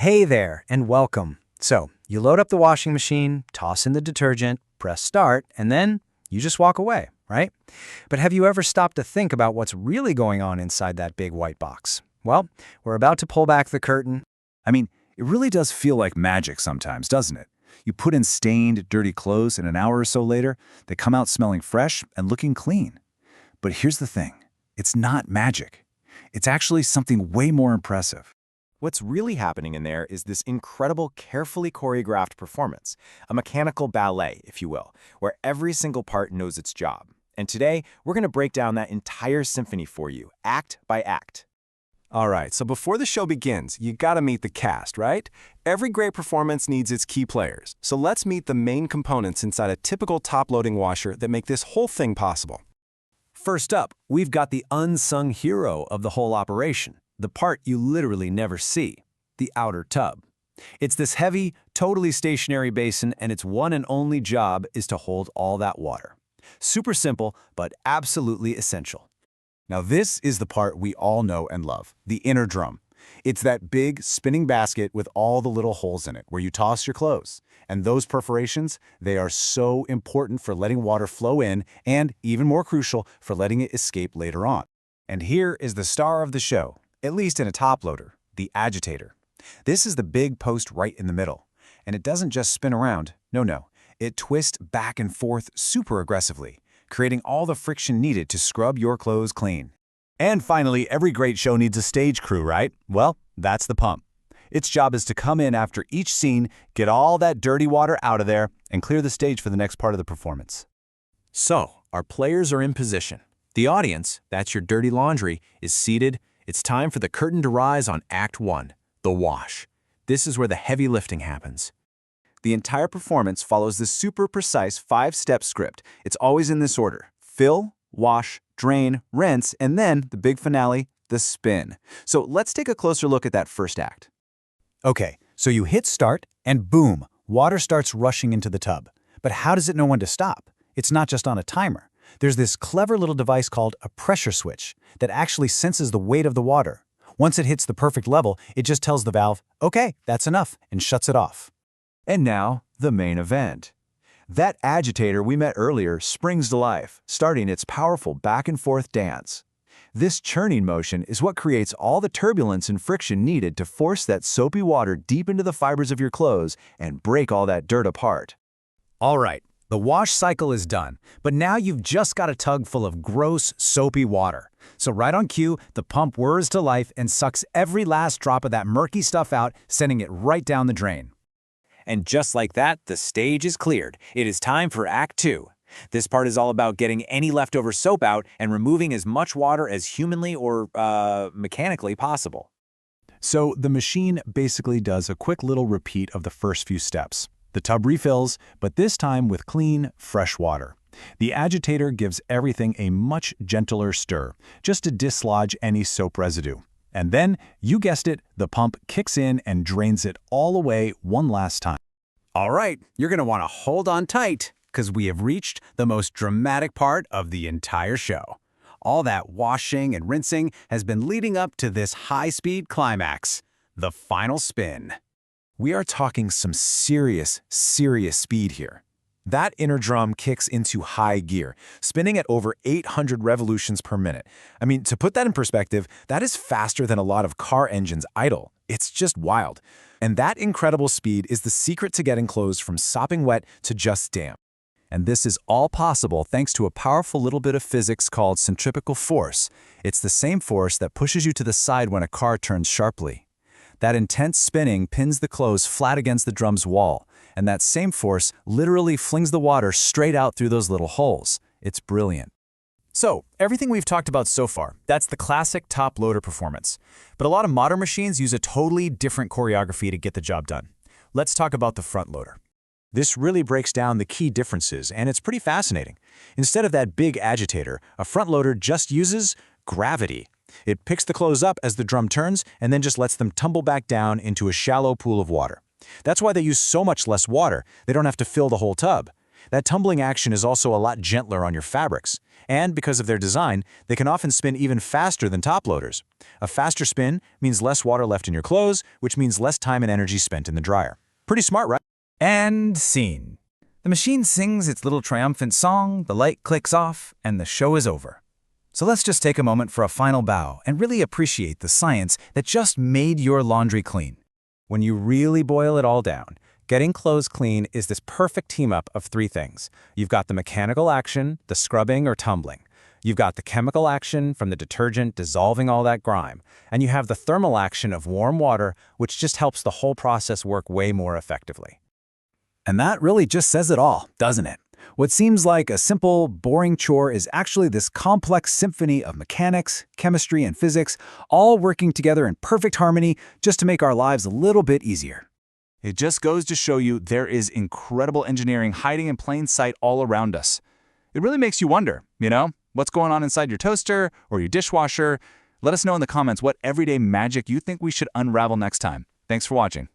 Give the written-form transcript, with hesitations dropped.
Hey there, and welcome. So, you load up the washing machine, toss in the detergent, press start, and then you just walk away, right? But have you ever stopped to think about what's really going on inside that big white box? Well, we're about to pull back the curtain. I mean, it really does feel like magic sometimes, doesn't it? You put in stained, dirty clothes, and an hour or so later, they come out smelling fresh and looking clean. But here's the thing. It's not magic. It's actually something way more impressive. What's really happening in there is this incredible, carefully choreographed performance, a mechanical ballet, if you will, where every single part knows its job. And today, we're going to break down that entire symphony for you, act by act. All right, so before the show begins, you gotta meet the cast, right? Every great performance needs its key players. So let's meet the main components inside a typical top-loading washer that make this whole thing possible. First up, we've got the unsung hero of the whole operation, the part you literally never see, the outer tub. It's this heavy, totally stationary basin, and its one and only job is to hold all that water. Super simple, but absolutely essential. Now this is the part we all know and love, the inner drum. It's that big, spinning basket with all the little holes in it where you toss your clothes. And those perforations, they are so important for letting water flow in and, even more crucial, for letting it escape later on. And here is the star of the show, at least in a top loader, the agitator. This is the big post right in the middle. And it doesn't just spin around, no. It twists back and forth super aggressively, creating all the friction needed to scrub your clothes clean. And finally, every great show needs a stage crew, right? Well, that's the pump. Its job is to come in after each scene, get all that dirty water out of there, and clear the stage for the next part of the performance. So, our players are in position. The audience, that's your dirty laundry, is seated. It's time for the curtain to rise on Act 1, the wash. This is where the heavy lifting happens. The entire performance follows this super precise 5-step script. It's always in this order: fill, wash, drain, rinse, and then the big finale, the spin. So let's take a closer look at that first act. Okay, so you hit start, and boom, water starts rushing into the tub. But how does it know when to stop? It's not just on a timer. There's this clever little device called a pressure switch that actually senses the weight of the water. Once it hits the perfect level, it just tells the valve, okay, that's enough, and shuts it off. And now, the main event. That agitator we met earlier springs to life, starting its powerful back-and-forth dance. This churning motion is what creates all the turbulence and friction needed to force that soapy water deep into the fibers of your clothes and break all that dirt apart. All right, the wash cycle is done, but now you've just got a tub full of gross, soapy water. So right on cue, the pump whirs to life and sucks every last drop of that murky stuff out, sending it right down the drain. And just like that, the stage is cleared. It is time for Act 2. This part is all about getting any leftover soap out and removing as much water as humanly or mechanically possible. So the machine basically does a quick little repeat of the first few steps. The tub refills, but this time with clean, fresh water. The agitator gives everything a much gentler stir, just to dislodge any soap residue. And then, you guessed it, the pump kicks in and drains it all away one last time. All right, you're going to want to hold on tight, because we have reached the most dramatic part of the entire show. All that washing and rinsing has been leading up to this high-speed climax, the final spin. We are talking some serious speed here. That inner drum kicks into high gear, spinning at over 800 revolutions per minute. I mean, to put that in perspective, that is faster than a lot of car engines idle. It's just wild. And that incredible speed is the secret to getting clothes from sopping wet to just damp. And this is all possible thanks to a powerful little bit of physics called centripetal force. It's the same force that pushes you to the side when a car turns sharply. That intense spinning pins the clothes flat against the drum's wall, and that same force literally flings the water straight out through those little holes. It's brilliant. So, everything we've talked about so far, that's the classic top loader performance. But a lot of modern machines use a totally different choreography to get the job done. Let's talk about the front loader. This really breaks down the key differences, and it's pretty fascinating. Instead of that big agitator, a front loader just uses gravity. It picks the clothes up as the drum turns and then just lets them tumble back down into a shallow pool of water. That's why they use so much less water. They don't have to fill the whole tub. That tumbling action is also a lot gentler on your fabrics. And because of their design, they can often spin even faster than top loaders. A faster spin means less water left in your clothes, which means less time and energy spent in the dryer. Pretty smart, right? And scene. The machine sings its little triumphant song, the light clicks off, and the show is over. So let's just take a moment for a final bow and really appreciate the science that just made your laundry clean. When you really boil it all down, getting clothes clean is this perfect team-up of three things. You've got the mechanical action, the scrubbing or tumbling. You've got the chemical action from the detergent dissolving all that grime. And you have the thermal action of warm water, which just helps the whole process work way more effectively. And that really just says it all, doesn't it? What seems like a simple, boring chore is actually this complex symphony of mechanics, chemistry, and physics, all working together in perfect harmony just to make our lives a little bit easier. It just goes to show you there is incredible engineering hiding in plain sight all around us. It really makes you wonder, what's going on inside your toaster or your dishwasher? Let us know in the comments what everyday magic you think we should unravel next time. Thanks for watching.